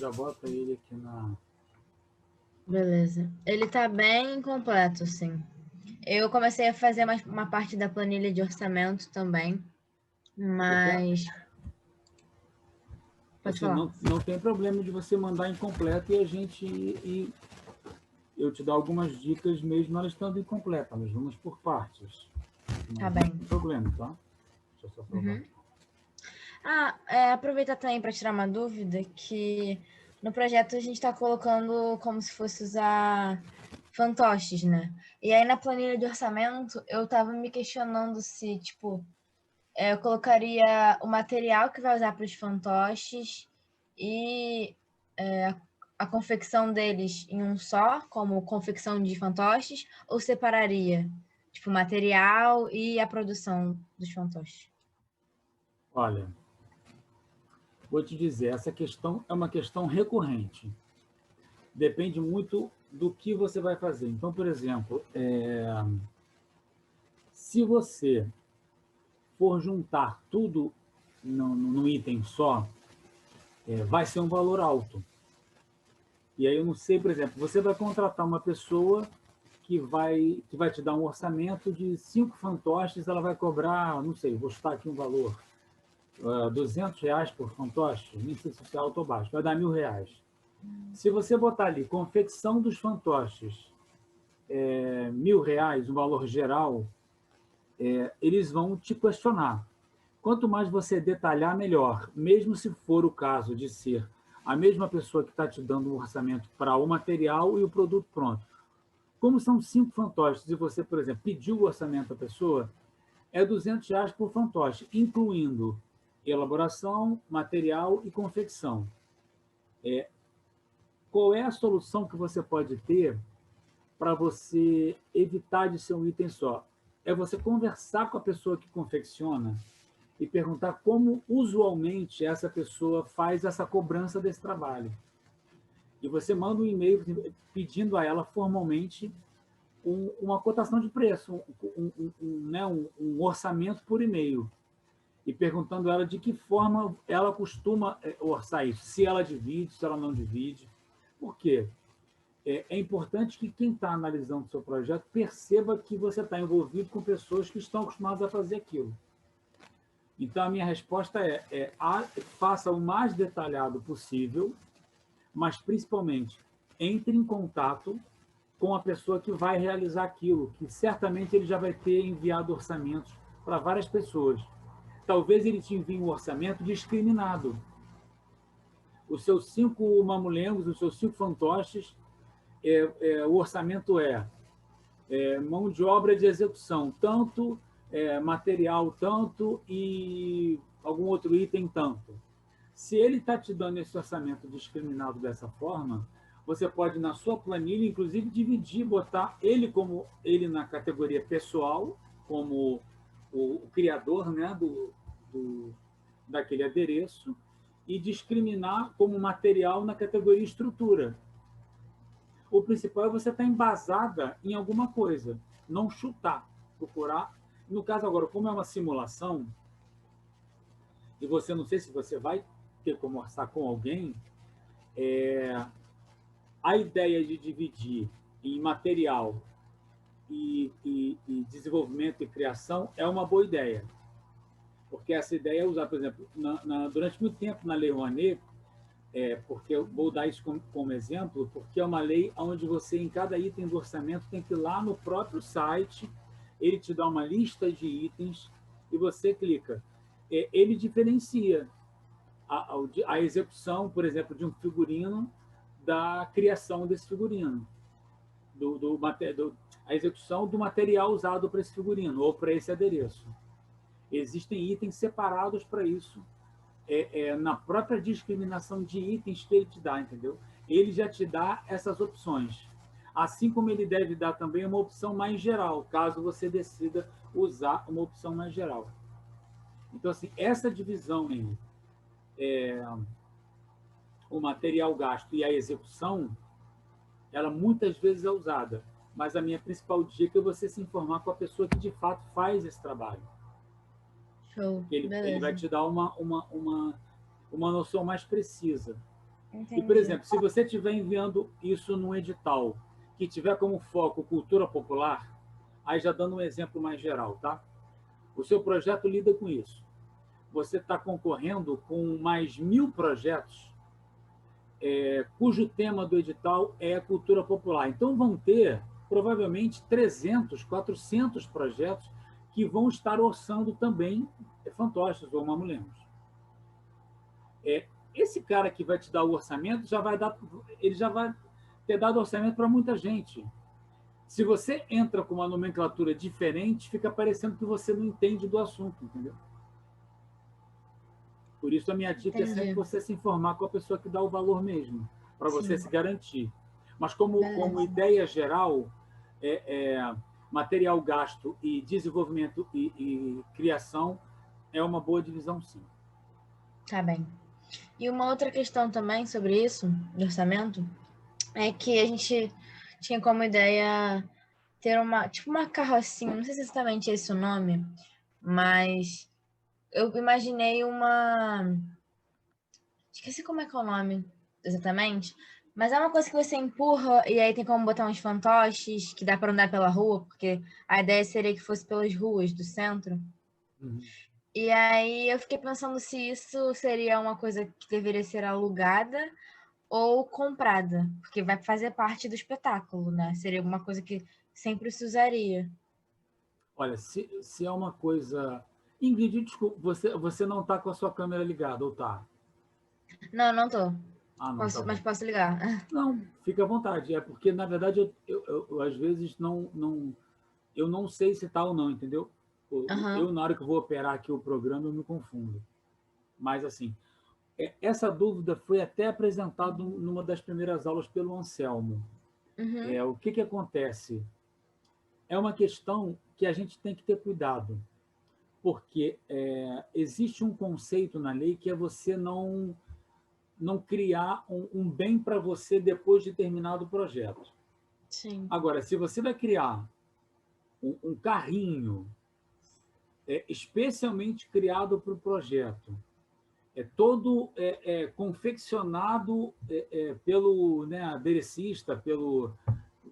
já boto ele aqui na... Beleza. Ele tá bem completo, sim. Eu comecei a fazer uma parte da planilha de orçamento também, mas... Pode Assim, falar. não tem problema de você mandar incompleto e a gente... eu te dou algumas dicas mesmo ela estando incompleta, mas vamos por partes. Tá Mas bem. não tem problema, tá? Deixa eu só provar. Aproveitar também para tirar uma dúvida, que no projeto a gente está colocando como se fosse usar fantoches, né? E aí na planilha de orçamento eu estava me questionando se, tipo, eu colocaria o material que vai usar para os fantoches e a confecção deles em um só, como confecção de fantoches, ou separaria, tipo, o material e a produção dos fantoches. Olha, vou te dizer, essa questão é uma questão recorrente. Depende muito do que você vai fazer. Então, por exemplo, se você for juntar tudo num item só, vai ser um valor alto. E aí eu não sei, por exemplo, você vai contratar uma pessoa que vai te dar um orçamento de 5 fantoches, ela vai cobrar, não sei, vou chutar aqui um valor, R$ 200 por fantoche, nem sei se é alto ou baixo, vai dar R$ 1.000. Se você botar ali confecção dos fantoches, R$ 1.000, o valor geral, eles vão te questionar. Quanto mais você detalhar, melhor. Mesmo se for o caso de ser a mesma pessoa que está te dando um orçamento para o material e o produto pronto. Como são 5 fantoches e você, por exemplo, pediu o orçamento à pessoa, é R$ 200 por fantoche, incluindo elaboração, material e confecção. Qual é a solução que você pode ter para você evitar de ser um item só? É você conversar com a pessoa que confecciona e perguntar como usualmente essa pessoa faz essa cobrança desse trabalho. E você manda um e-mail pedindo a ela formalmente uma cotação de preço, um orçamento por e-mail, e perguntando a ela de que forma ela costuma orçar isso, se ela divide, se ela não divide. Por quê? É importante que quem está analisando o seu projeto perceba que você está envolvido com pessoas que estão acostumadas a fazer aquilo. Então, a minha resposta faça o mais detalhado possível, mas, principalmente, entre em contato com a pessoa que vai realizar aquilo, que certamente ele já vai ter enviado orçamentos para várias pessoas. Talvez ele te envie um orçamento discriminado. Os seus 5 mamulengos, os seus 5 fantoches, o orçamento mão de obra de execução, tanto, material tanto e algum outro item tanto. Se ele está te dando esse orçamento discriminado dessa forma, você pode, na sua planilha, inclusive, dividir, botar ele na categoria pessoal, como o criador, né, daquele adereço, e discriminar como material na categoria estrutura. O principal é você estar embasada em alguma coisa, não chutar, procurar. No caso agora, como é uma simulação, e você não sei se você vai ter como orçar com alguém, a ideia de dividir em material e desenvolvimento e criação é uma boa ideia. Porque essa ideia é usar, por exemplo, durante muito tempo na Lei Rouanet, porque eu vou dar isso como exemplo, porque é uma lei onde você, em cada item do orçamento, tem que ir lá no próprio site, ele te dá uma lista de itens e você clica. Ele diferencia a execução, por exemplo, de um figurino da criação desse figurino, a execução do material usado para esse figurino ou para esse adereço. Existem itens separados para isso, na própria discriminação de itens que ele te dá, entendeu? Ele já te dá essas opções. Assim como ele deve dar também uma opção mais geral, caso você decida usar uma opção mais geral. Então, assim, essa divisão em o material gasto e a execução, ela muitas vezes é usada, mas a minha principal dica é você se informar com a pessoa que de fato faz esse trabalho. Show, Ele vai beleza. te dar uma noção mais precisa. E, por Entendi. exemplo, se você estiver enviando isso num edital que tiver como foco cultura popular, aí já dando um exemplo mais geral, tá? O seu projeto lida com isso. Você está concorrendo com mais 1.000 projetos cujo tema do edital é a cultura popular. Então, vão ter, provavelmente, 300, 400 projetos que vão estar orçando também fantoches ou mamulengos. Esse cara que vai te dar o orçamento, ele já vai ter dado orçamento para muita gente. Se você entra com uma nomenclatura diferente, fica parecendo que você não entende do assunto, entendeu? Por isso, a minha dica é sempre Entendi. você se informar com a pessoa que dá o valor mesmo, para você Sim. se garantir. Mas, como Beleza. ideia geral, material gasto e desenvolvimento e criação é uma boa divisão, sim. Tá bem. E uma outra questão também sobre isso, de orçamento, é que a gente tinha como ideia ter tipo uma carrocinha, não sei se é exatamente esse o nome, mas eu imaginei esqueci como é que é o nome exatamente, mas é uma coisa que você empurra e aí tem como botar uns fantoches que dá para andar pela rua, porque a ideia seria que fosse pelas ruas do centro. Uhum. E aí eu fiquei pensando se isso seria uma coisa que deveria ser alugada ou comprada, porque vai fazer parte do espetáculo, né? Seria uma coisa que sempre se usaria. Olha, se é uma coisa... Ingrid, desculpa, você não está com a sua câmera ligada, ou está? Não, não tô. Ah, não, tá Mas bom. posso ligar. Não, fica à vontade. É porque, na verdade, eu às vezes eu não sei se está ou não, entendeu? Aham. Eu, na hora que eu vou operar aqui o programa, eu me confundo. Mas, assim, essa dúvida foi até apresentada numa das primeiras aulas pelo Anselmo. Uhum. O que acontece? É uma questão que a gente tem que ter cuidado, porque existe um conceito na lei que é você não criar um bem para você depois de terminado o projeto. Sim. Agora, se você vai criar um carrinho especialmente criado para o projeto, todo confeccionado pelo aderecista, pelo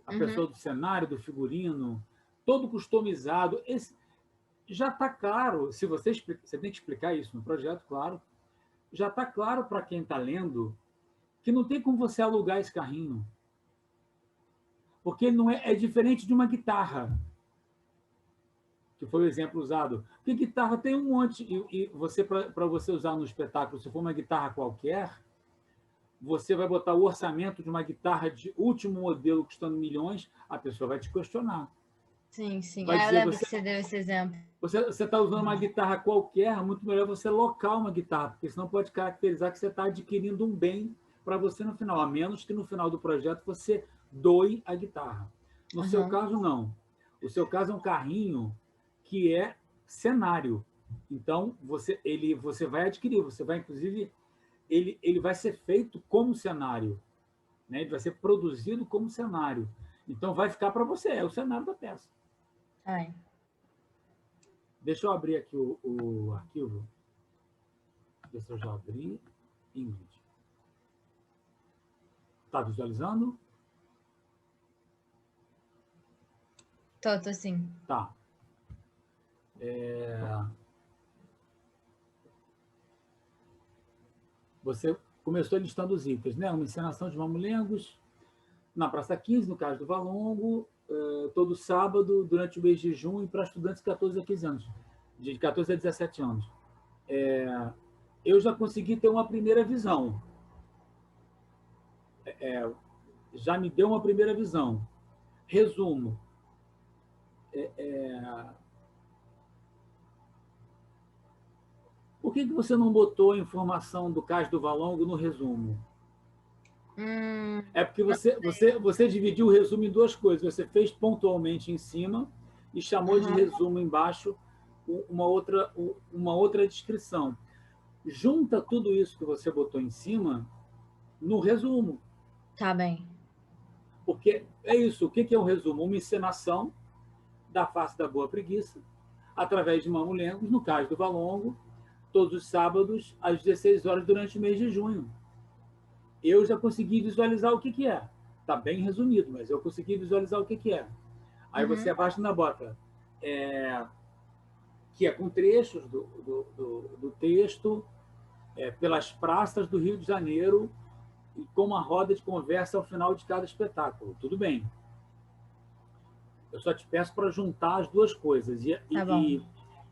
a Uhum. pessoa do cenário, do figurino, todo customizado. Já está claro, se você tem que explicar isso no projeto, claro, já está claro para quem está lendo que não tem como você alugar esse carrinho, porque ele não é diferente de uma guitarra, que foi o exemplo usado. Porque guitarra tem um monte, e você para você usar no espetáculo, se for uma guitarra qualquer, você vai botar o orçamento de uma guitarra de último modelo custando milhões, a pessoa vai te questionar. Sim, sim. Vai Ah, eu dizer, lembro que você deu esse exemplo. você está usando uma guitarra qualquer, muito melhor você locar uma guitarra, porque senão pode caracterizar que você está adquirindo um bem para você no final, a menos que no final do projeto você doe a guitarra. No seu Aham. caso, não. O seu caso é um carrinho que é cenário. Então, você vai adquirir, você vai, inclusive, ele vai ser feito como cenário, né? Ele vai ser produzido como cenário. Então, vai ficar para você, é o cenário da peça. Ai. Deixa eu abrir aqui o arquivo. Ver se eu já abri. Ingrid. Está visualizando? Tô sim. Tá. Você começou listando os itens, né? Uma encenação de Mamulengos na Praça 15, no caso do Valongo, todo sábado, durante o mês de junho, para estudantes de 14 a 15 anos, de 14 a 17 anos. Eu já consegui ter uma primeira visão. Já me deu uma primeira visão. Resumo. Por que você não botou a informação do Cais do Valongo no resumo? É porque Não sei. você dividiu o resumo em duas coisas. Você fez pontualmente em cima e chamou de Aham. resumo embaixo uma outra descrição. Junta tudo isso que você botou em cima no resumo. Tá bem. Porque é isso. O que é um resumo? Uma encenação da face da Boa Preguiça, através de Mamulengos, no caso do Valongo, todos os sábados, às 16 horas, durante o mês de junho. eu já consegui visualizar o que, que é. Está bem resumido, mas eu consegui visualizar o que, que é. Aí você abaixa na bota, que é com trechos do texto, pelas praças do Rio de Janeiro, e com uma roda de conversa ao final de cada espetáculo. Tudo bem. Eu só te peço para juntar as duas coisas Tá bom.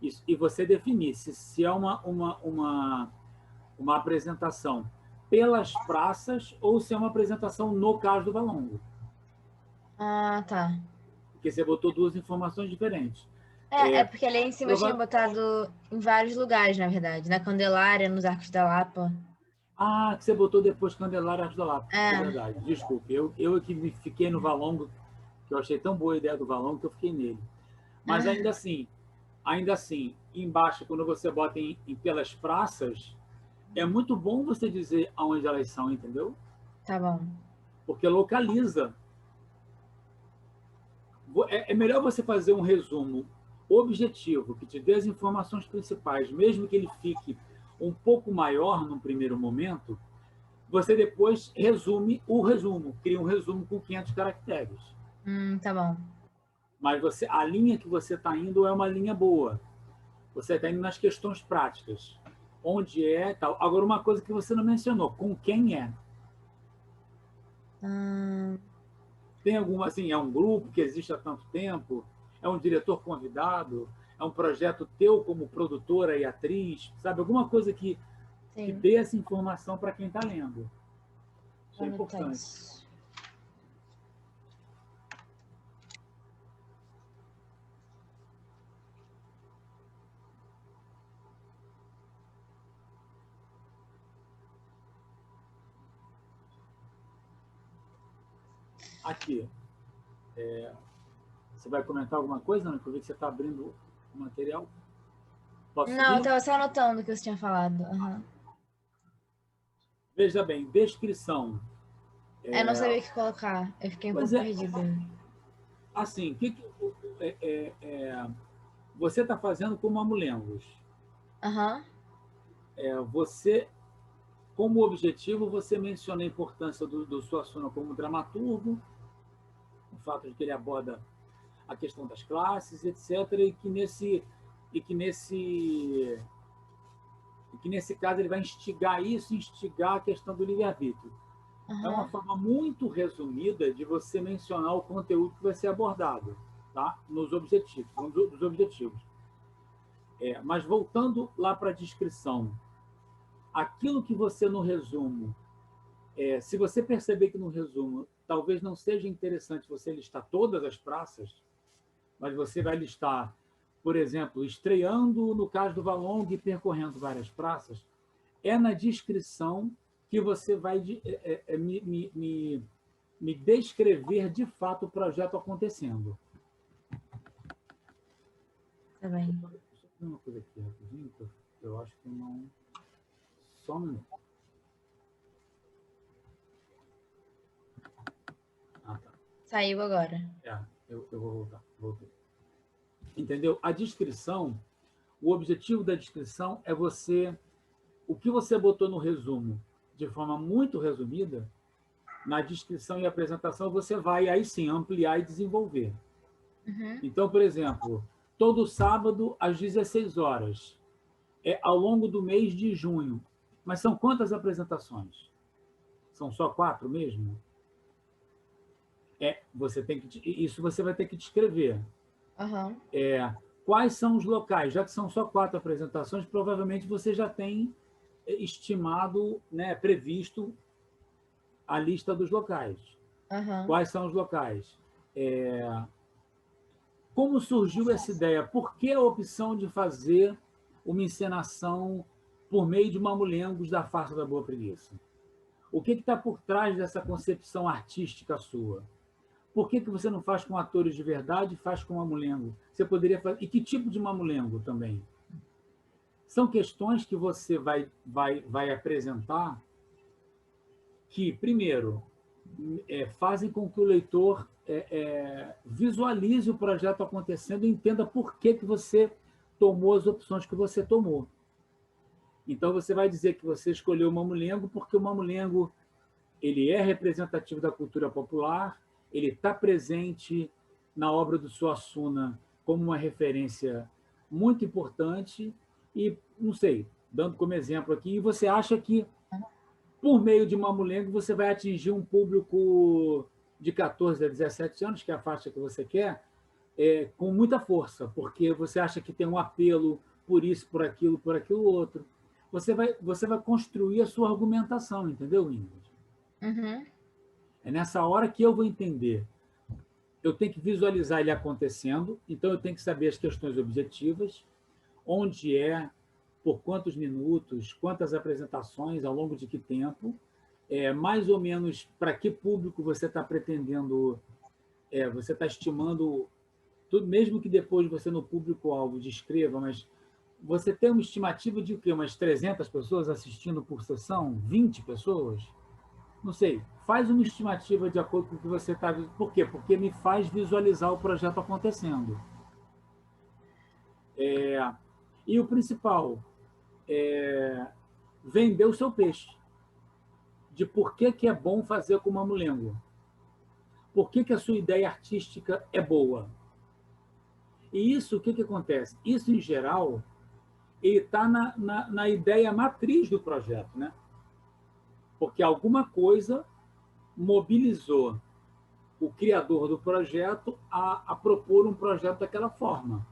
e você definir se é uma apresentação pelas praças ou se é uma apresentação no Cais do Valongo. Ah, tá. Porque você botou duas informações diferentes. É porque ali em cima eu tinha Prova... botado em vários lugares, na verdade. Na Candelária, nos Arcos da Lapa. Ah, que você botou depois Candelária Arcos da Lapa. É É. verdade, desculpe. Eu é que fiquei no Valongo, que eu achei tão boa a ideia do Valongo que eu fiquei nele. Mas ainda assim, embaixo, quando você bota em pelas praças, é muito bom você dizer aonde elas são, entendeu? Tá bom. Porque localiza. É melhor você fazer um resumo objetivo, que te dê as informações principais, mesmo que ele fique um pouco maior no primeiro momento, você depois resume o resumo, cria um resumo com 500 caracteres. Tá bom. Mas a linha que você está indo é uma linha boa. Você está indo nas questões práticas. Onde é tal. Agora, uma coisa que você não mencionou, com quem é? Tem alguma, assim, é um grupo que existe há tanto tempo? É um diretor convidado? É um projeto teu como produtora e atriz? Sabe, alguma coisa que dê essa informação para quem está lendo. Isso é importante. Aqui. Você vai comentar alguma coisa, Ana? Eu vi que você está abrindo o material. Posso Não, eu seguir? estava só anotando o que você tinha falado. Veja bem, descrição. Eu não sabia o que colocar. Eu fiquei um pouco perdida. Assim, você está fazendo com Mamulengos. Você, como objetivo, você menciona a importância do Suassuna como dramaturgo, o fato de que ele aborda a questão das classes, etc., e que nesse caso ele vai instigar a questão do livre-arbítrio. É uma forma muito resumida de você mencionar o conteúdo que vai ser abordado, tá? Nos objetivos. Mas voltando lá para a descrição, aquilo que você no resumo, se você perceber que no resumo talvez não seja interessante você listar todas as praças, mas você vai listar, por exemplo, estreando no Cais do Valongo e percorrendo várias praças, é na descrição que você vai me descrever de fato o projeto acontecendo. Tá bem. Deixa eu ver uma coisa aqui rapidinho, que eu acho que não... Só um minuto. Ah, tá. Saiu agora. Eu vou voltar. Voltei. Entendeu? A descrição, o objetivo da descrição é você... O que você botou no resumo, de forma muito resumida, na descrição e apresentação, você vai aí sim ampliar e desenvolver. Então, por exemplo, todo sábado às 16 horas, ao longo do mês de junho. Mas são quantas apresentações? São só 4 mesmo? Isso você vai ter que descrever. Quais são os locais? Já que são só 4 apresentações, provavelmente você já tem estimado, né, previsto a lista dos locais. Quais são os locais? Como surgiu essa ideia? Por que a opção de fazer uma encenação por meio de Mamulengos da Farsa da Boa Preguiça? O que está por trás dessa concepção artística sua? Por que você não faz com atores de verdade e faz com Mamulengo? Você poderia fazer... E que tipo de Mamulengo também? São questões que você vai apresentar que, primeiro, fazem com que o leitor visualize o projeto acontecendo e entenda por que você tomou as opções que você tomou. Então, você vai dizer que você escolheu o Mamulengo porque o Mamulengo ele é representativo da cultura popular, ele está presente na obra do Suassuna como uma referência muito importante e, não sei, dando como exemplo aqui, você acha que, por meio de Mamulengo, você vai atingir um público de 14 a 17 anos, que é a faixa que você quer, com muita força, porque você acha que tem um apelo por isso, por aquilo outro. Você vai construir a sua argumentação, entendeu, Ingrid? Uhum. É nessa hora que eu vou entender. Eu tenho que visualizar ele acontecendo, então eu tenho que saber as questões objetivas, onde é, por quantos minutos, quantas apresentações, ao longo de que tempo, mais ou menos para que público você está pretendendo, você está estimando, tudo, mesmo que depois você no público-alvo descreva, mas você tem uma estimativa de o quê? Umas 300 pessoas assistindo por sessão? 20 pessoas? Não sei, faz uma estimativa de acordo com o que você está... Por quê? Porque me faz visualizar o projeto acontecendo. E o principal, vender o seu peixe. De por que é bom fazer com Mamulengo. Por que a sua ideia artística é boa. E isso, o que acontece? Isso, em geral, ele está na ideia matriz do projeto, né? Porque alguma coisa mobilizou o criador do projeto a propor um projeto daquela forma.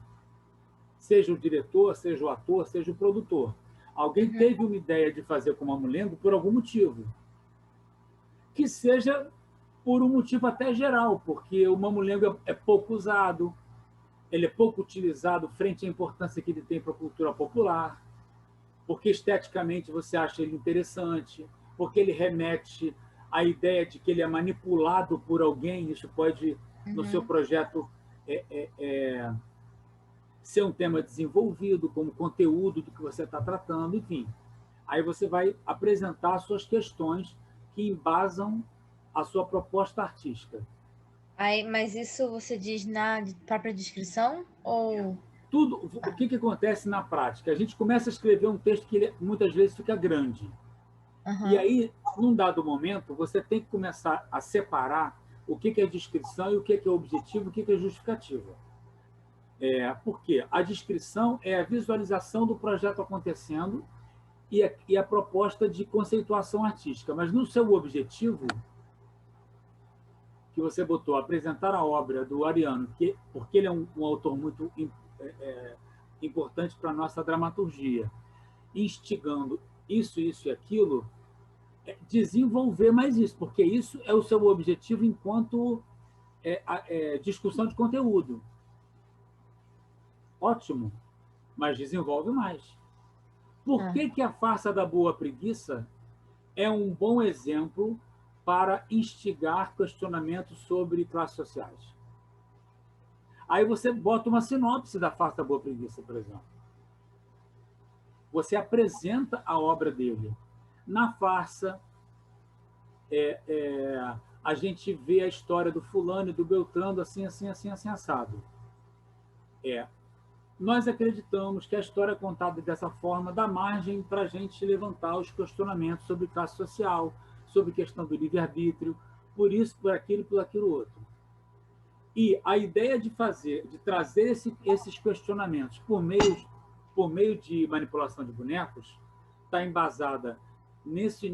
Seja o diretor, seja o ator, seja o produtor. Alguém teve uma ideia de fazer com Mamulengo por algum motivo. Que seja por um motivo até geral, porque o Mamulengo é pouco usado, ele é pouco utilizado frente à importância que ele tem para a cultura popular, porque esteticamente você acha ele interessante, porque ele remete à ideia de que ele é manipulado por alguém, isso pode, no seu projeto, ser um tema desenvolvido, como conteúdo do que você está tratando, enfim. Aí você vai apresentar suas questões que embasam a sua proposta artística. Aí, mas isso você diz na própria descrição? Ou... Tudo, o que acontece na prática? A gente começa a escrever um texto que muitas vezes fica grande. E aí, num dado momento, você tem que começar a separar o que é descrição e o que é objetivo, o que é justificativa. Porque a descrição é a visualização do projeto acontecendo e a proposta de conceituação artística. Mas no seu objetivo, que você botou, apresentar a obra do Ariano, porque ele é um autor muito importante para a nossa dramaturgia, instigando isso e aquilo, desenvolver mais isso, porque isso é o seu objetivo enquanto discussão de conteúdo. Ótimo, mas desenvolve mais. Por que a farsa da boa preguiça é um bom exemplo para instigar questionamentos sobre classes sociais? Aí você bota uma sinopse da farsa da boa preguiça, por exemplo. Você apresenta a obra dele. Na farsa, a gente vê a história do fulano e do Beltrano assim, assado. Nós acreditamos que a história contada dessa forma dá margem para a gente levantar os questionamentos sobre classe social, sobre questão do livre-arbítrio, por isso, por aquilo outro. E a ideia de trazer esses questionamentos por meio de manipulação de bonecos está embasada nisso.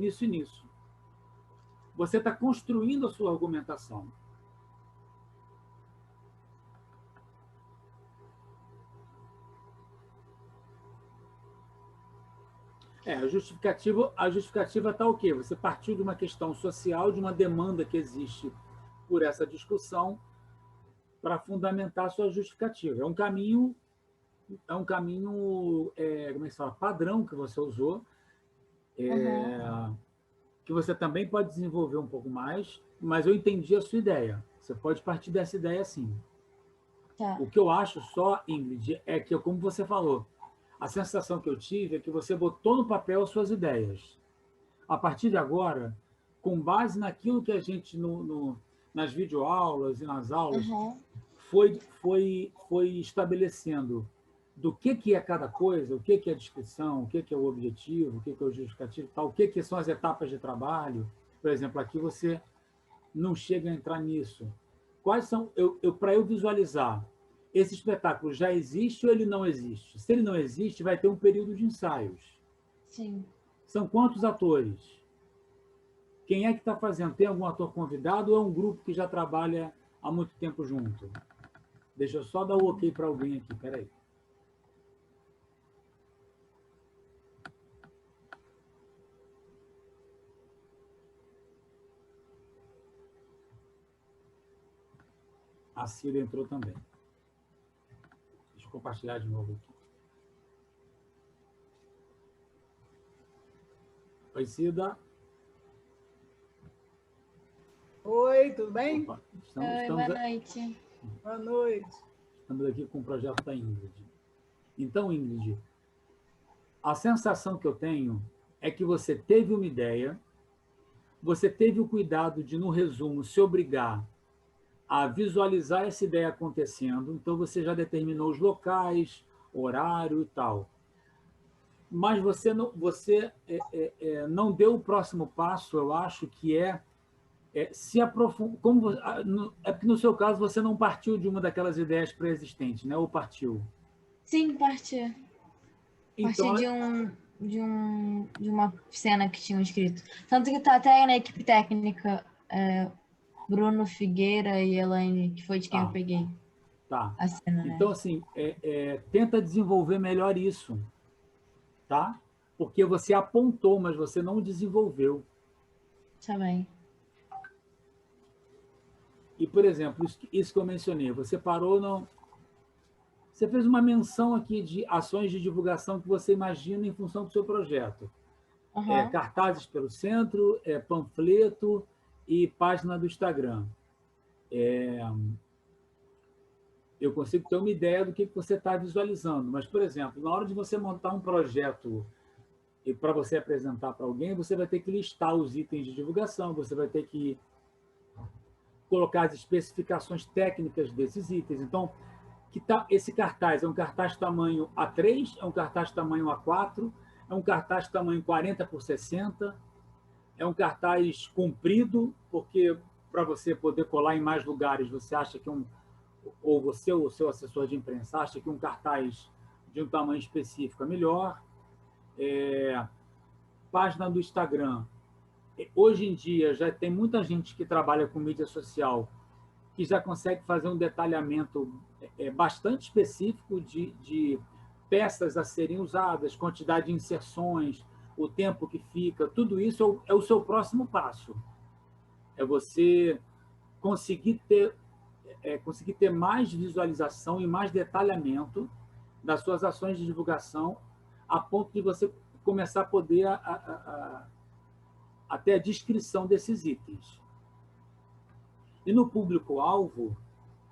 Você está construindo a sua argumentação. A justificativa está o quê? Você partiu de uma questão social, de uma demanda que existe por essa discussão, para fundamentar a sua justificativa. É um caminho, como é que se fala, padrão que você usou, que você também pode desenvolver um pouco mais, mas eu entendi a sua ideia. Você pode partir dessa ideia sim. Tá. O que eu acho só, Ingrid, é que, como você falou, a sensação que eu tive é que você botou no papel as suas ideias. A partir de agora, com base naquilo que a gente, nas videoaulas e nas aulas, foi estabelecendo do que é cada coisa, o que é a descrição, o que é o objetivo, o que é o justificativo, tal, o que são as etapas de trabalho, Por exemplo, aqui você não chega a entrar nisso. Quais são, para eu visualizar, esse espetáculo já existe ou ele não existe? Se ele não existe, vai ter um período de ensaios. Sim. São quantos atores? Quem é que está fazendo? Tem algum ator convidado ou é um grupo que já trabalha há muito tempo junto? Deixa eu só dar o ok para alguém aqui, peraí. A Cida entrou também. Deixa eu compartilhar de novo aqui. Oi, Cida. Oi, tudo bem? Oi, boa noite. Boa noite. Estamos aqui com o projeto da Ingrid. Então, Ingrid, a sensação que eu tenho é que você teve uma ideia, você teve o cuidado de, no resumo, se obrigar a visualizar essa ideia acontecendo, então você já determinou os locais, horário e tal. Mas você não deu o próximo passo, eu acho, que se aprofundar. É porque, no seu caso, você não partiu de uma daquelas ideias pré-existentes, né? Ou partiu? Sim, parti. Então, De uma cena que tinham escrito. Tanto que tá até na equipe técnica Bruno Figueira e Elaine, que foi de quem eu peguei. Tá. A cena, né? Então, assim, tenta desenvolver melhor isso, tá? Porque você apontou, mas você não desenvolveu. Tá bem. E, por exemplo, isso que eu mencionei, você parou no... Você fez uma menção aqui de ações de divulgação que você imagina em função do seu projeto. Uhum. Cartazes pelo centro, panfleto e página do Instagram. Eu consigo ter uma ideia do que você está visualizando. Mas, por exemplo, na hora de você montar um projeto e para você apresentar para alguém, você vai ter que listar os itens de divulgação, você vai ter que colocar as especificações técnicas desses itens. Então, esse cartaz é um cartaz tamanho A3, é um cartaz tamanho A4, é um cartaz tamanho 40 por 60, é um cartaz comprido, porque para você poder colar em mais lugares, você acha que ou você ou o seu assessor de imprensa acha que um cartaz de um tamanho específico é melhor. Página do Instagram. Hoje em dia já tem muita gente que trabalha com mídia social que já consegue fazer um detalhamento bastante específico de peças a serem usadas, quantidade de inserções, o tempo que fica, tudo isso é o seu próximo passo. É você conseguir ter mais visualização e mais detalhamento das suas ações de divulgação, a ponto de você começar a poder até a descrição desses itens. E no público-alvo,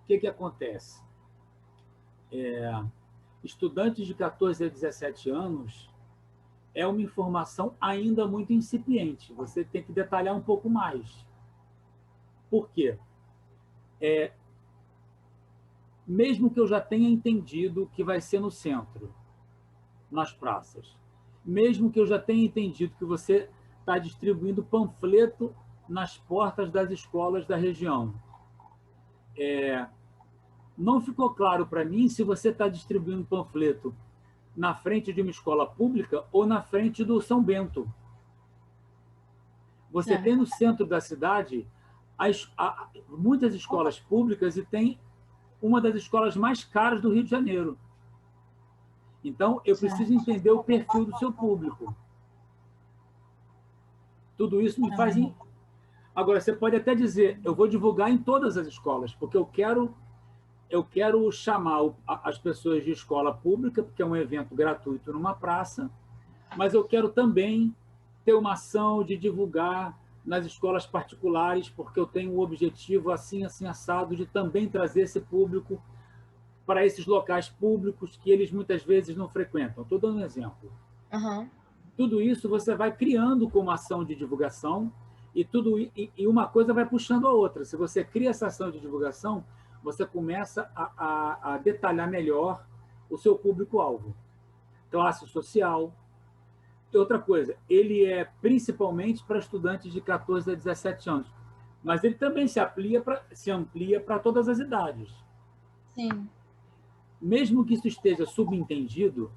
o que acontece? Estudantes de 14 a 17 anos é uma informação ainda muito incipiente. Você tem que detalhar um pouco mais. Por quê? Mesmo que eu já tenha entendido que vai ser no centro, nas praças, mesmo que eu já tenha entendido que você está distribuindo panfleto nas portas das escolas da região, não ficou claro para mim se você está distribuindo panfleto na frente de uma escola pública ou na frente do São Bento. Você tem no centro da cidade muitas escolas públicas e tem uma das escolas mais caras do Rio de Janeiro. Então, eu preciso entender o perfil do seu público. Tudo isso me faz... Agora, você pode até dizer, eu vou divulgar em todas as escolas, porque eu quero chamar as pessoas de escola pública, porque é um evento gratuito numa praça, mas eu quero também ter uma ação de divulgar nas escolas particulares, porque eu tenho um objetivo assim, assim, assado, de também trazer esse público para esses locais públicos que eles muitas vezes não frequentam. Estou dando um exemplo. Uhum. Tudo isso você vai criando como ação de divulgação e uma coisa vai puxando a outra. Se você cria essa ação de divulgação, você começa a detalhar melhor o seu público-alvo. Classe social, outra coisa, ele é principalmente para estudantes de 14 a 17 anos, mas ele também se amplia para todas as idades. Sim. Mesmo que isso esteja subentendido,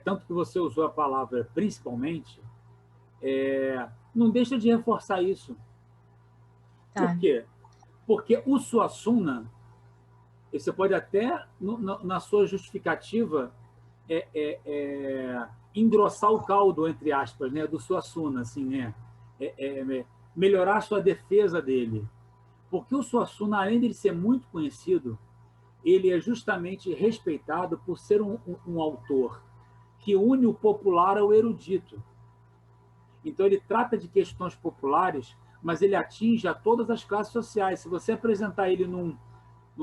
tanto que você usou a palavra principalmente, não deixa de reforçar isso. Tá. Por quê? Porque o Suassuna, você pode até, na sua justificativa, engrossar o caldo, entre aspas, né, do Suassuna, assim, né? Melhorar a sua defesa dele. Porque o Suassuna, além de ele ser muito conhecido, ele é justamente respeitado por ser um autor que une o popular ao erudito. Então, ele trata de questões populares, mas ele atinge a todas as classes sociais. Se você apresentar ele num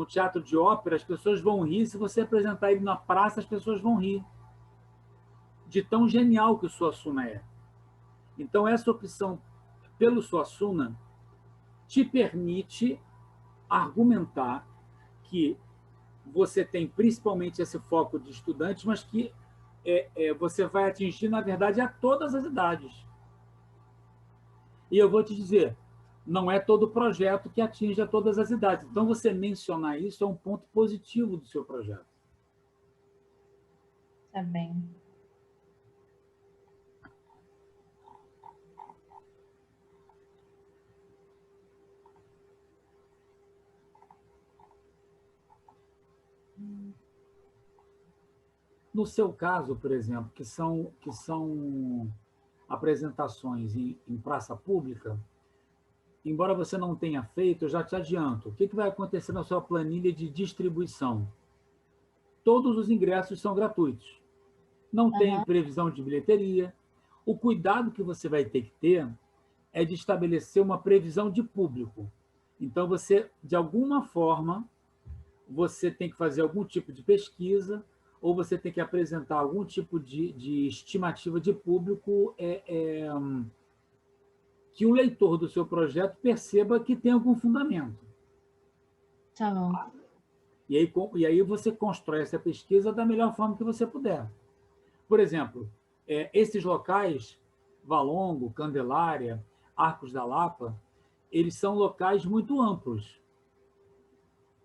teatro de ópera, as pessoas vão rir. Se você apresentar ele na praça, as pessoas vão rir. De tão genial que o Suassuna é. Então, essa opção pelo Suassuna te permite argumentar que você tem principalmente esse foco de estudantes, mas que você vai atingir, na verdade, a todas as idades. E eu vou te dizer, não é todo projeto que atinge a todas as idades. Então, você mencionar isso é um ponto positivo do seu projeto. Tá bem. No seu caso, por exemplo, que são apresentações em praça pública, embora você não tenha feito, eu já te adianto, o que vai acontecer na sua planilha de distribuição? Todos os ingressos são gratuitos. Não tem previsão de bilheteria. O cuidado que você vai ter que ter é de estabelecer uma previsão de público. Então, você, de alguma forma, você tem que fazer algum tipo de pesquisa ou você tem que apresentar algum tipo de estimativa de público que o leitor do seu projeto perceba que tem algum fundamento. Tá bom. E aí você constrói essa pesquisa da melhor forma que você puder. Por exemplo, esses locais, Valongo, Candelária, Arcos da Lapa, eles são locais muito amplos.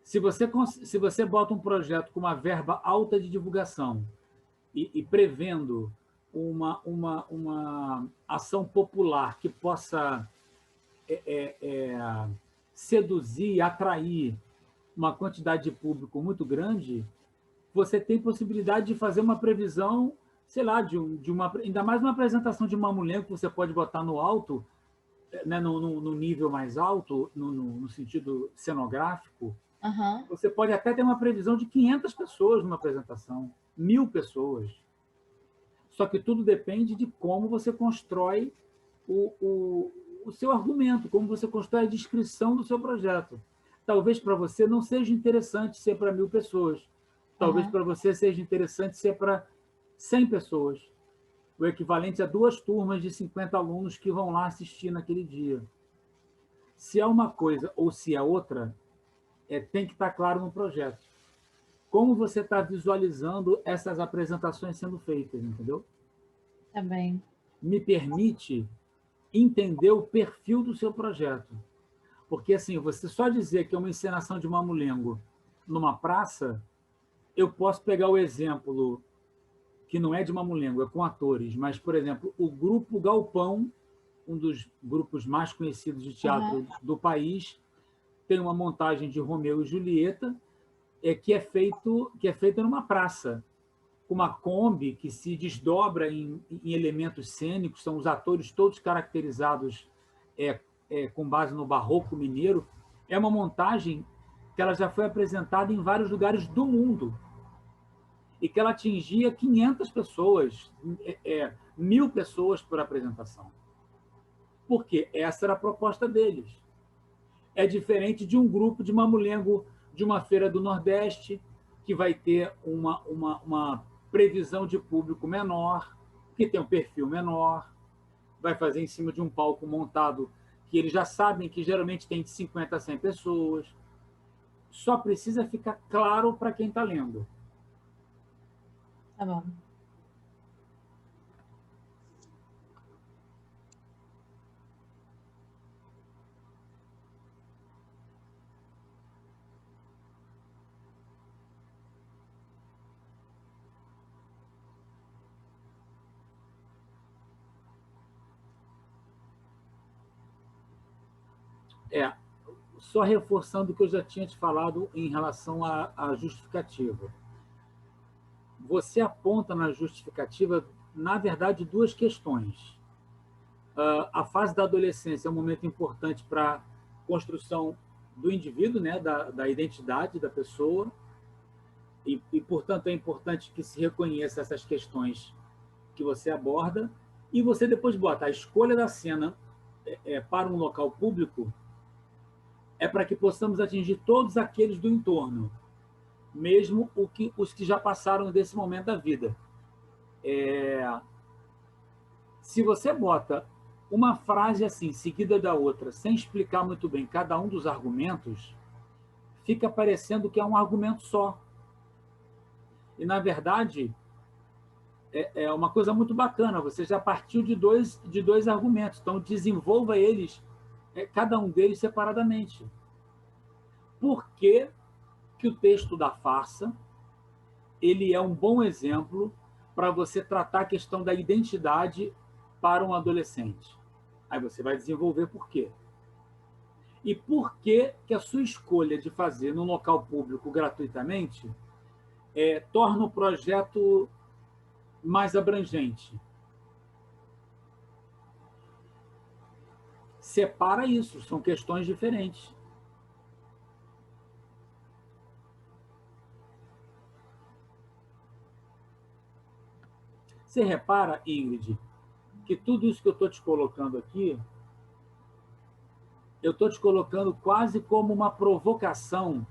Se você bota um projeto com uma verba alta de divulgação e prevendo uma ação popular que possa seduzir, atrair uma quantidade de público muito grande, você tem possibilidade de fazer uma previsão, sei lá, ainda mais uma apresentação de Mamulengo que você pode botar no alto, né, no nível mais alto, no sentido cenográfico. Você pode até ter uma previsão de 500 pessoas numa apresentação, 1.000 pessoas. Só que tudo depende de como você constrói o seu argumento, como você constrói a descrição do seu projeto. Talvez para você não seja interessante ser para 1.000 pessoas. Talvez para você seja interessante ser para 100 pessoas. O equivalente a 2 turmas de 50 alunos que vão lá assistir naquele dia. Se é uma coisa ou se é outra, tem que estar claro no projeto. Como você está visualizando essas apresentações sendo feitas, entendeu? Tá bem. Me permite entender o perfil do seu projeto. Porque, assim, você só dizer que é uma encenação de Mamulengo numa praça, eu posso pegar o exemplo que não é de Mamulengo, é com atores, mas, por exemplo, o Grupo Galpão, um dos grupos mais conhecidos de teatro do país, tem uma montagem de Romeu e Julieta, que é feita numa praça, com uma Kombi que se desdobra em elementos cênicos, são os atores todos caracterizados com base no barroco mineiro. É uma montagem que ela já foi apresentada em vários lugares do mundo e que ela atingia 500 pessoas, 1.000 pessoas por apresentação. Por quê? Essa era a proposta deles. É diferente de um grupo de Mamulengo de uma feira do Nordeste, que vai ter uma previsão de público menor, que tem um perfil menor, vai fazer em cima de um palco montado que eles já sabem que geralmente tem de 50 a 100 pessoas. Só precisa ficar claro para quem está lendo. Tá bom. É, só reforçando o que eu já tinha te falado em relação à justificativa. Você aponta na justificativa, na verdade, duas questões. A fase da adolescência é um momento importante para a construção do indivíduo, né, da identidade da pessoa, portanto, é importante que se reconheça essas questões que você aborda, e você depois bota a escolha da cena para um local público é para que possamos atingir todos aqueles do entorno, mesmo os que já passaram desse momento da vida. Se você bota uma frase assim, seguida da outra, sem explicar muito bem cada um dos argumentos, fica parecendo que é um argumento só. E, na verdade, é uma coisa muito bacana, você já partiu de dois argumentos, então desenvolva eles, cada um deles separadamente. Por que que o texto da farsa ele é um bom exemplo para você tratar a questão da identidade para um adolescente? Aí você vai desenvolver por quê. E por que que a sua escolha de fazer num local público gratuitamente torna o projeto mais abrangente? Separa isso, são questões diferentes. Você repara, Ingrid, que tudo isso que eu estou te colocando aqui, eu estou te colocando quase como uma provocação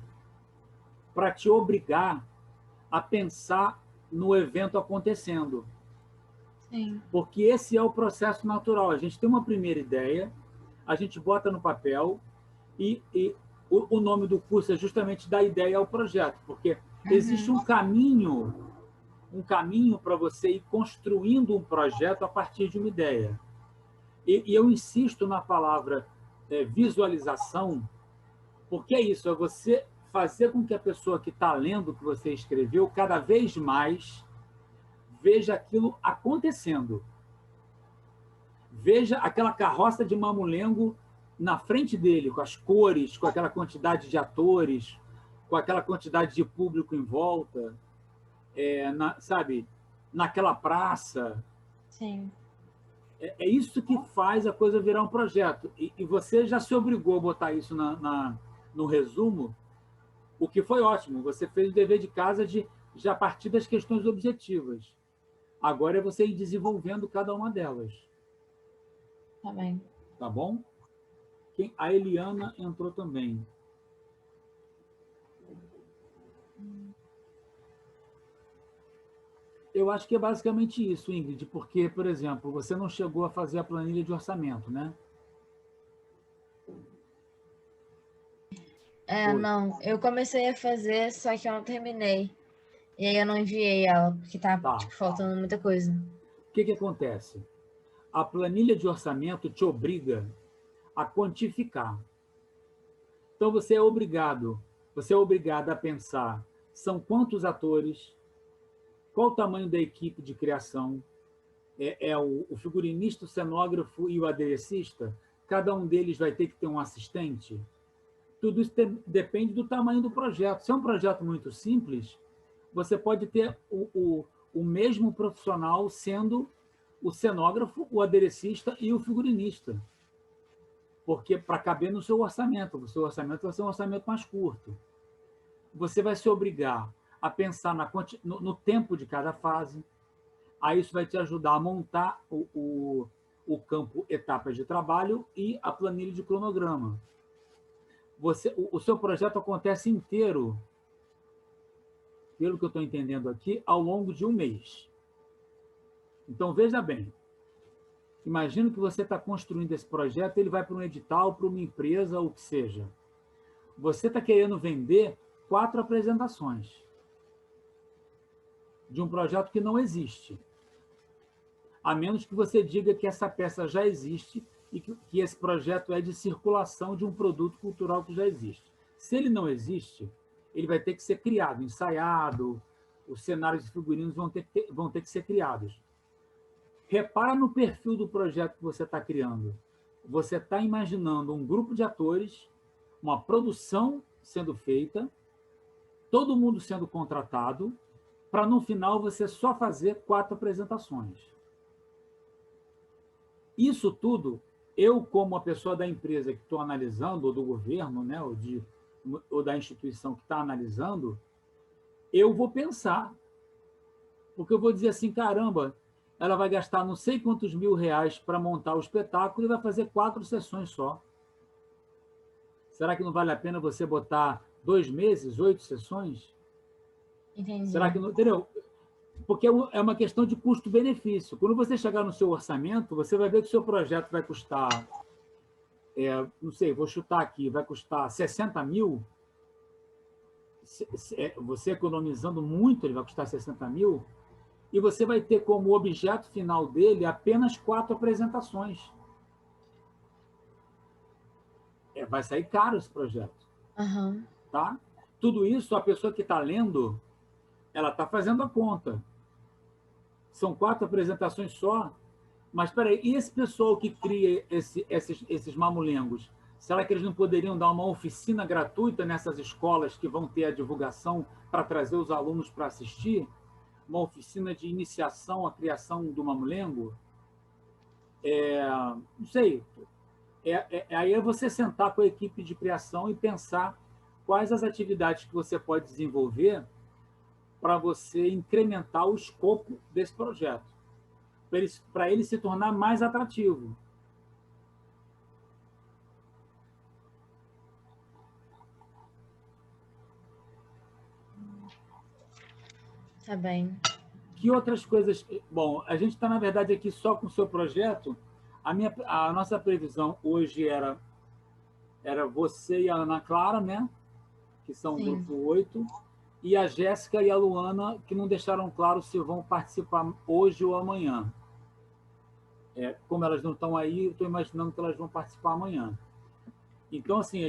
para te obrigar a pensar no evento acontecendo. Sim. Porque esse é o processo natural. A gente tem uma primeira ideia, a gente bota no papel e o nome do curso é justamente da ideia ao projeto, porque existe um caminho para você ir construindo um projeto a partir de uma ideia. E eu insisto na palavra visualização, porque é isso, é você fazer com que a pessoa que está lendo o que você escreveu cada vez mais veja aquilo acontecendo. Veja aquela carroça de mamulengo na frente dele, com as cores, com aquela quantidade de atores, com aquela quantidade de público em volta, sabe, naquela praça. Sim. É isso que faz a coisa virar um projeto. E você já se obrigou a botar isso no resumo, o que foi ótimo. Você fez o dever de casa de já partir das questões objetivas. Agora é você ir desenvolvendo cada uma delas. Tá bem. Tá bom? A Eliana entrou também. Eu acho que é basicamente isso, Ingrid, porque, por exemplo, você não chegou a fazer a planilha de orçamento, né? Não. Eu comecei a fazer, só que eu não terminei. E aí eu não enviei ela, porque tá, Tá. faltando muita coisa. O que acontece? A planilha de orçamento te obriga a quantificar. Então, você é obrigada a pensar, são quantos atores, qual o tamanho da equipe de criação, o figurinista, o cenógrafo e o aderecista, cada um deles vai ter que ter um assistente. Tudo isso depende do tamanho do projeto. Se é um projeto muito simples, você pode ter o mesmo profissional sendo o cenógrafo, o aderecista e o figurinista. Porque para caber no seu orçamento, o seu orçamento vai ser um orçamento mais curto. Você vai se obrigar a pensar no tempo de cada fase. Aí isso vai te ajudar a montar o campo etapas de trabalho e a planilha de cronograma. O seu projeto acontece inteiro, pelo que eu estou entendendo aqui, ao longo de um mês. Então, veja bem, imagina que você está construindo esse projeto, ele vai para um edital, para uma empresa, ou o que seja. Você está querendo vender 4 apresentações de um projeto que não existe. A menos que você diga que essa peça já existe e que esse projeto é de circulação de um produto cultural que já existe. Se ele não existe, ele vai ter que ser criado, ensaiado, os cenários e figurinos vão ter que ser criados. Repara no perfil do projeto que você está criando. você está imaginando um grupo de atores, uma produção sendo feita, todo mundo sendo contratado, para no final você só fazer 4 apresentações. Isso tudo, eu, como a pessoa da empresa que estou analisando, ou do governo, né, ou da instituição que está analisando, eu vou pensar. Porque eu vou dizer assim, caramba, ela vai gastar não sei quantos mil reais para montar o espetáculo e vai fazer 4 sessões só. Será que não vale a pena você botar 2 meses, 8 sessões? Entendi. Será que não... Entendeu? Porque é uma questão de custo-benefício. Quando você chegar no seu orçamento, você vai ver que o seu projeto vai custar, não sei, vou chutar aqui, vai custar 60 mil. Você economizando muito, ele vai custar 60 mil. E você vai ter como objeto final dele apenas 4 apresentações. Vai sair caro esse projeto. Uhum. Tá? Tudo isso, a pessoa que está lendo, ela está fazendo a conta. São 4 apresentações só. Mas, espera aí, e esse pessoal que cria esses mamulengos? Será que eles não poderiam dar uma oficina gratuita nessas escolas que vão ter a divulgação para trazer os alunos para assistir? Uma oficina de iniciação à criação do mamulengo? Não sei. Aí é você sentar com a equipe de criação e pensar quais as atividades que você pode desenvolver para você incrementar o escopo desse projeto, para ele se tornar mais atrativo. Tá bem. Que outras coisas... Bom, a gente está, na verdade, aqui só com o seu projeto. A nossa previsão hoje era você e a Ana Clara, né? Que são o grupo 8, e a Jéssica e a Luana, que não deixaram claro se vão participar hoje ou amanhã. Como elas não estão aí, eu estou imaginando que elas vão participar amanhã. Então, assim,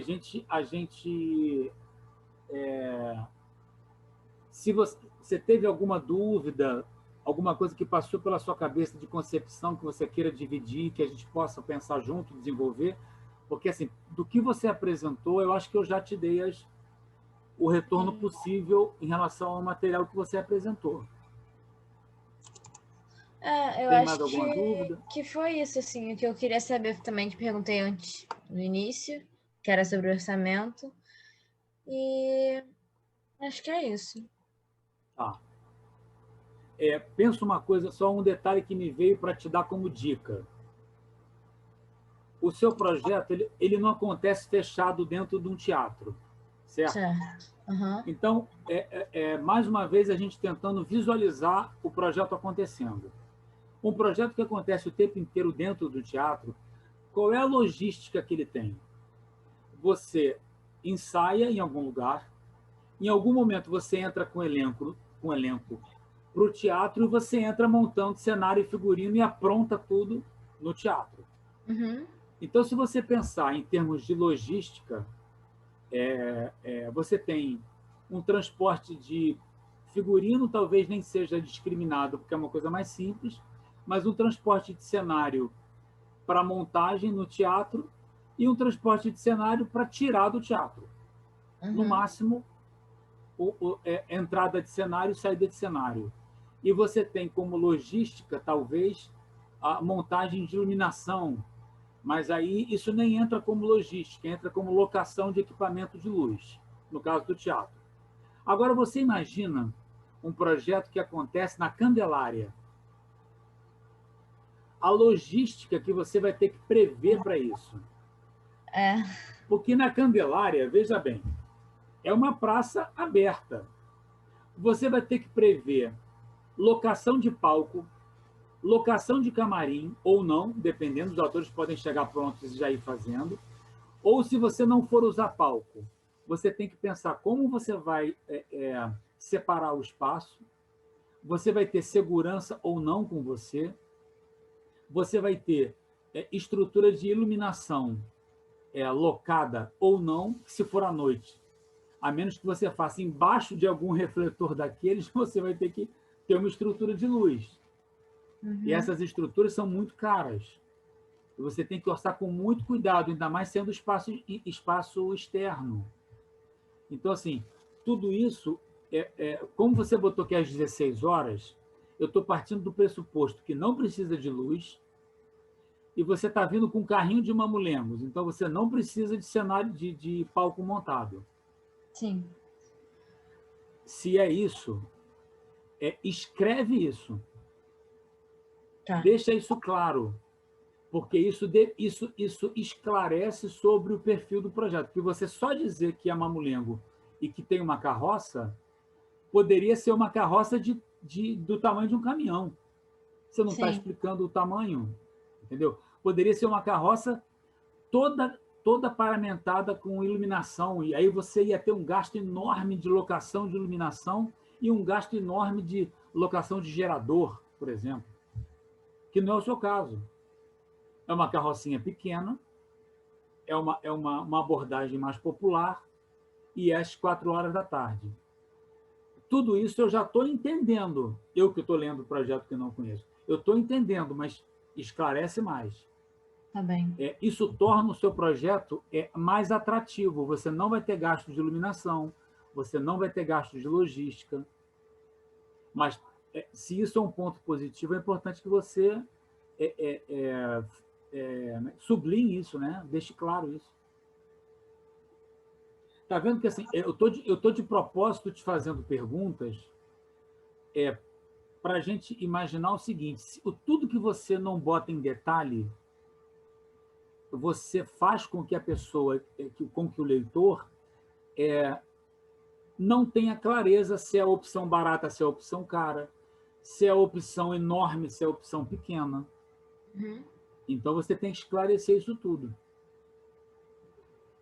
se você teve alguma dúvida, alguma coisa que passou pela sua cabeça de concepção que você queira dividir, que a gente possa pensar junto, desenvolver, porque, assim, do que você apresentou, eu acho que eu já te dei o retorno possível em relação ao material que você apresentou. Eu Tem acho mais alguma dúvida? que foi isso, assim, o que eu queria saber também, que perguntei antes, no início, que era sobre o orçamento. E acho que é isso. Tá. Penso uma coisa, só um detalhe que me veio para te dar como dica. O seu projeto, ele não acontece fechado dentro de um teatro, certo? Certo. Uhum. Então, mais uma vez, a gente tentando visualizar o projeto acontecendo. Um projeto que acontece o tempo inteiro dentro do teatro, qual é a logística que ele tem? Você ensaia em algum lugar, em algum momento você entra com elenco para o teatro e você entra montando cenário e figurino e apronta tudo no teatro. Uhum. Então, se você pensar em termos de logística, você tem um transporte de figurino, talvez nem seja discriminado, porque é uma coisa mais simples, mas um transporte de cenário para montagem no teatro e um transporte de cenário para tirar do teatro. Uhum. No máximo, entrada de cenário e saída de cenário. E você tem como logística, talvez, a montagem de iluminação, mas aí isso nem entra como logística, entra como locação de equipamento de luz, no caso do teatro. Agora, você imagina um projeto que acontece na Candelária. A logística que você vai ter que prever para isso. Porque na Candelária, veja bem, é uma praça aberta. Você vai ter que prever locação de palco, locação de camarim, ou não, dependendo, os atores podem chegar prontos e já ir fazendo. Ou, se você não for usar palco, você tem que pensar como você vai separar o espaço, você vai ter segurança ou não com você, você vai ter estrutura de iluminação locada ou não, se for à noite. A menos que você faça embaixo de algum refletor daqueles, você vai ter que ter uma estrutura de luz. Uhum. E essas estruturas são muito caras. E você tem que orçar com muito cuidado, ainda mais sendo espaço externo. Então, assim, tudo isso, como você botou que é às 16 horas, eu estou partindo do pressuposto que não precisa de luz e você está vindo com um carrinho de mamulengos, então você não precisa de cenário de palco montado. Sim. Se é isso, escreve isso. Tá. Deixa isso claro, porque isso esclarece sobre o perfil do projeto. Porque você só dizer que é mamulengo e que tem uma carroça, poderia ser uma carroça do tamanho de um caminhão. Você não está Sim. explicando o tamanho, entendeu? Poderia ser uma carroça toda paramentada com iluminação, e aí você ia ter um gasto enorme de locação de iluminação e um gasto enorme de locação de gerador, por exemplo, que não é o seu caso. É uma carrocinha pequena, é uma abordagem mais popular e é às 4 horas da tarde. Tudo isso eu já estou entendendo. Eu que estou lendo o projeto que não conheço. Eu estou entendendo, mas esclarece mais. Tá bem. Isso torna o seu projeto mais atrativo. Você não vai ter gasto de iluminação, você não vai ter gasto de logística. Mas, se isso é um ponto positivo, é importante que você sublinhe isso, né? Deixe claro isso. Está vendo que assim, eu tô de propósito te fazendo perguntas para a gente imaginar o seguinte: tudo que você não bota em detalhe, você faz com que a pessoa, com que o leitor não tenha clareza se é a opção barata, se é a opção cara, se é a opção enorme, se é a opção pequena. Uhum. Então você tem que esclarecer isso tudo.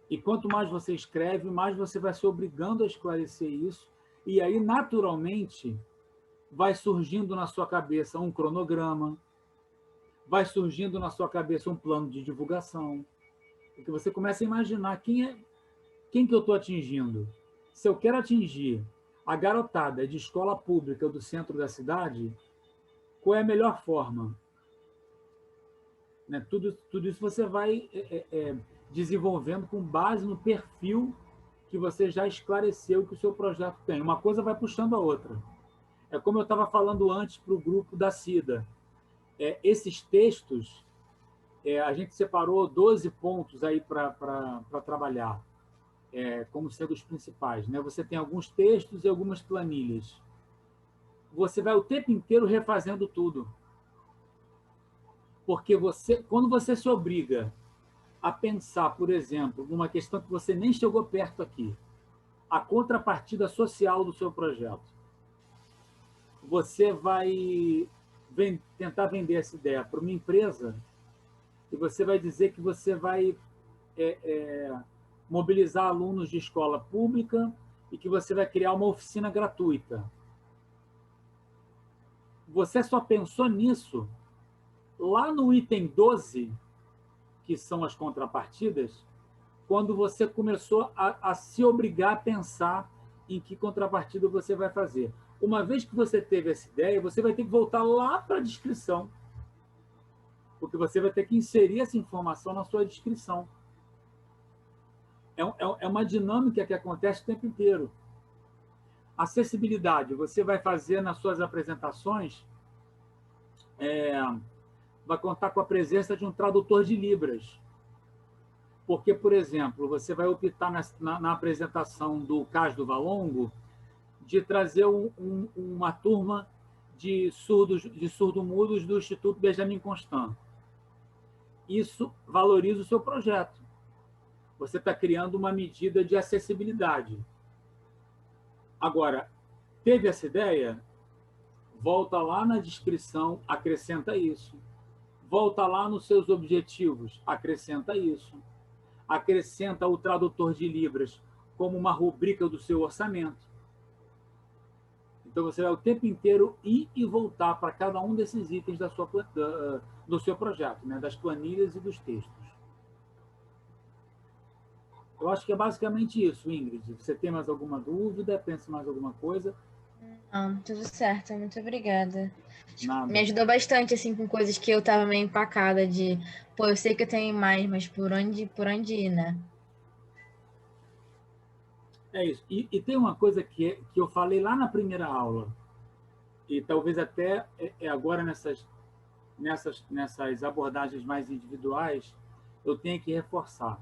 E quanto mais você escreve, mais você vai se obrigando a esclarecer isso. E aí, naturalmente, vai surgindo na sua cabeça um cronograma, vai surgindo na sua cabeça um plano de divulgação. Porque você começa a imaginar quem que eu estou atingindo. Se eu quero atingir a garotada de escola pública do centro da cidade, qual é a melhor forma? Né? Tudo isso você vai desenvolvendo com base no perfil que você já esclareceu que o seu projeto tem. Uma coisa vai puxando a outra. É como eu estava falando antes para o grupo da CIDA. Esses textos, a gente separou 12 pontos aí para trabalhar, como sendo os principais. Né? Você tem alguns textos e algumas planilhas. Você vai o tempo inteiro refazendo tudo. Porque quando você se obriga a pensar, por exemplo, numa questão que você nem chegou perto aqui, a contrapartida social do seu projeto, você vai tentar vender essa ideia para uma empresa e você vai dizer que você vai mobilizar alunos de escola pública e que você vai criar uma oficina gratuita. Você só pensou nisso lá no item 12, que são as contrapartidas, quando você começou a se obrigar a pensar em que contrapartida você vai fazer. Uma vez que você teve essa ideia, você vai ter que voltar lá para a descrição, porque você vai ter que inserir essa informação na sua descrição. É uma dinâmica que acontece o tempo inteiro. Acessibilidade, você vai fazer nas suas apresentações, vai contar com a presença de um tradutor de Libras. Porque, por exemplo, você vai optar na apresentação do Cas do Valongo de trazer uma turma de surdo-mudos do Instituto Benjamin Constant. Isso valoriza o seu projeto. Você está criando uma medida de acessibilidade. Agora, teve essa ideia? Volta lá na descrição, acrescenta isso. Volta lá nos seus objetivos, acrescenta isso. Acrescenta o tradutor de Libras como uma rubrica do seu orçamento. Então, você vai o tempo inteiro ir e voltar para cada um desses itens do seu projeto, né? Das planilhas e dos textos. Eu acho que é basicamente isso, Ingrid. Você tem mais alguma dúvida? Pensa mais alguma coisa? Ah, tudo certo, muito obrigada. Me Nada. ajudou bastante, assim, com coisas que eu tava meio empacada de, pô, eu sei que eu tenho mais, mas por onde ir, né? É isso. E tem uma coisa que eu falei lá na primeira aula, e talvez até agora nessas abordagens mais individuais, eu tenho que reforçar.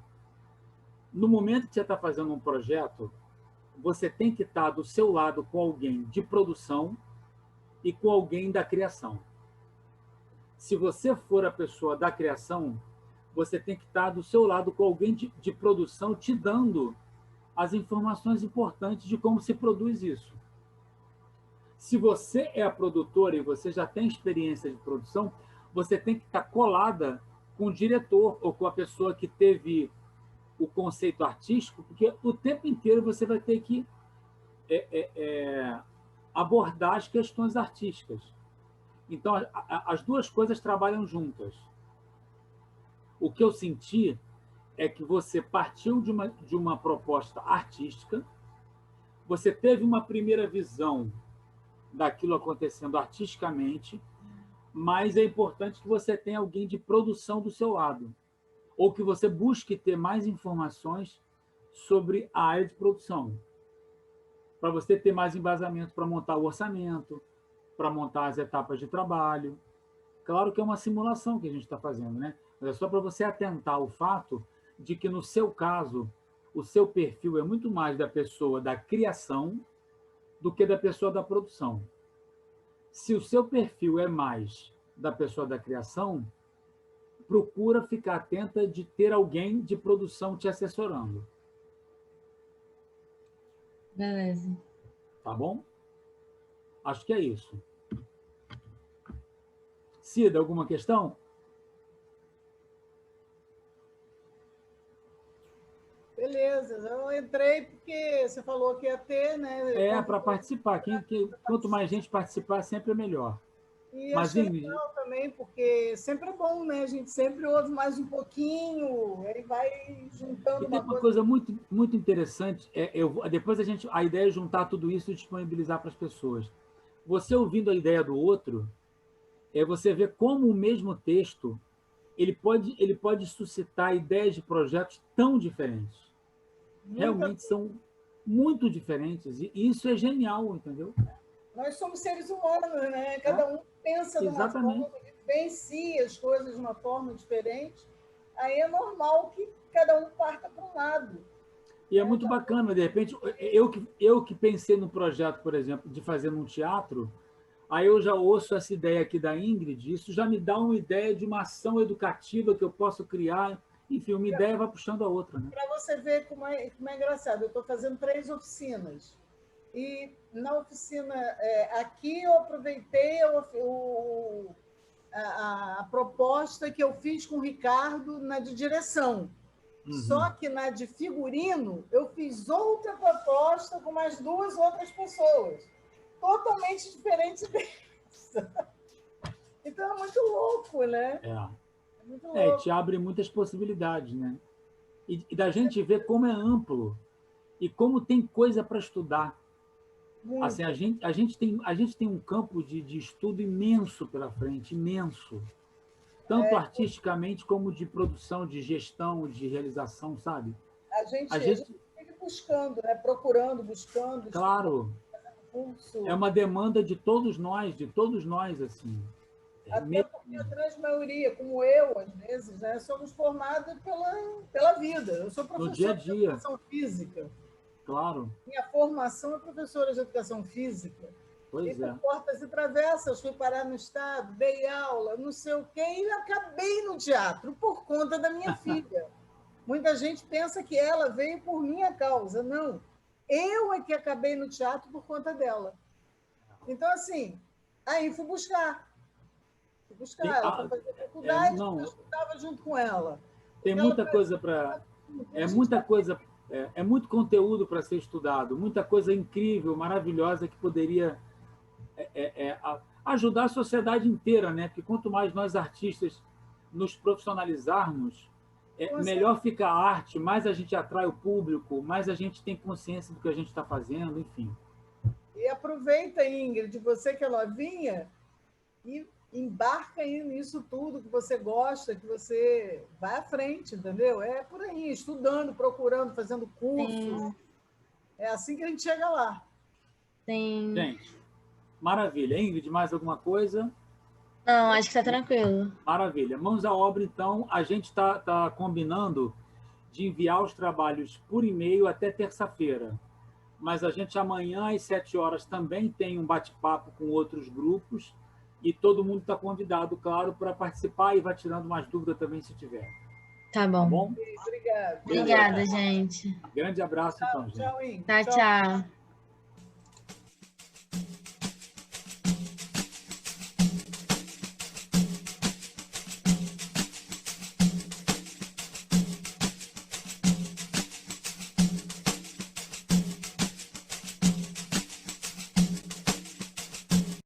No momento que você está fazendo um projeto, você tem que estar do seu lado com alguém de produção e com alguém da criação. Se você for a pessoa da criação, você tem que estar do seu lado com alguém de produção te dando as informações importantes de como se produz isso. Se você é a produtora e você já tem experiência de produção, você tem que estar colada com o diretor ou com a pessoa que teve o conceito artístico, porque o tempo inteiro você vai ter que abordar as questões artísticas. Então, as duas coisas trabalham juntas. O que eu senti é que você partiu de uma proposta artística, você teve uma primeira visão daquilo acontecendo artisticamente, mas é importante que você tenha alguém de produção do seu lado, ou que você busque ter mais informações sobre a área de produção, para você ter mais embasamento para montar o orçamento, para montar as etapas de trabalho. Claro que é uma simulação que a gente está fazendo, né? Mas é só para você atentar ao fato de que, no seu caso, o seu perfil é muito mais da pessoa da criação do que da pessoa da produção. Se o seu perfil é mais da pessoa da criação, procura ficar atenta de ter alguém de produção te assessorando. Beleza. Tá bom? Acho que é isso. Cida, alguma questão? Beleza, eu entrei porque você falou que ia ter, né? Para participar. Quanto mais gente participar, sempre é melhor. E Mas, achei Ingrid, legal também, porque sempre é bom, né? A gente sempre ouve mais um pouquinho, aí vai e juntando tem uma uma coisa. coisa muito, muito interessante. Depois a ideia é juntar tudo isso e disponibilizar para as pessoas. Você ouvindo a ideia do outro, você vê como o mesmo texto ele pode suscitar ideias de projetos tão diferentes. Muita... Realmente são muito diferentes. E isso é genial, entendeu? Nós somos seres humanos, né? É, Cada um pensa de uma forma, exatamente. vivencia as coisas de uma forma diferente. Aí é normal que cada um parta para um lado. E é muito bacana, de repente, eu que pensei no projeto, por exemplo, de fazer num teatro, aí eu já ouço essa ideia aqui da Ingrid, isso já me dá uma ideia de uma ação educativa que eu posso criar. Enfim, uma ideia vai puxando a outra, né? Para você ver como é engraçado, eu estou fazendo 3 oficinas. E na oficina aqui eu aproveitei a proposta que eu fiz com o Ricardo na de direção. Uhum. Só que na de figurino, eu fiz outra proposta com mais 2 outras pessoas, totalmente diferente dessa. Então é muito louco, né? É muito Te louco. abre muitas possibilidades, né? E da gente ver como é amplo e como tem coisa para estudar. Assim, Muito. a gente tem um campo de estudo imenso pela frente, imenso. Tanto artisticamente como de produção, de gestão, de realização, sabe? A A gente gente, fica buscando, né? Procurando, buscando, estudando, claro, é curso. uma demanda de todos nós, assim. Até porque a grande maioria, como eu, às vezes, né, somos formados pela vida. Eu sou No dia a professora de dia, educação física. claro. Minha formação é professora de educação física. E Pois por é. portas e travessas, fui parar no estado, dei aula, não sei o quê, e acabei no teatro por conta da minha filha. Muita gente pensa que ela veio por minha causa. Não. Eu é que acabei no teatro por conta dela. Então, assim, aí fui buscar. Ela foi fazer faculdade, eu Não, estudava junto com ela. tem Porque ela muita coisa para. a É gente muita vai. coisa. É muito conteúdo para ser estudado, muita coisa incrível, maravilhosa que poderia ajudar a sociedade inteira, né? Porque quanto mais nós artistas nos profissionalizarmos, melhor fica a arte, mais a gente atrai o público, mais a gente tem consciência do que a gente está fazendo, enfim. E aproveita, Ingrid, você que é novinha, e embarca aí nisso tudo que você gosta, que você vai à frente, entendeu? É por aí, estudando, procurando, fazendo cursos. Sim, É assim que a gente chega lá. sim. Gente, maravilha. Ingrid, mais alguma coisa? Não, acho que tá tranquilo. Maravilha. Mãos à obra, então. A gente está combinando de enviar os trabalhos por e-mail até terça-feira. Mas a gente amanhã, às 7 horas, também tem um bate-papo com outros grupos e todo mundo está convidado, claro, para participar e vai tirando mais dúvida também se tiver. Tá Tá bom. bom? Obrigada. Obrigada, gente. Grande abraço, então, gente. Tchau, Ingrid. Tchau, tchau.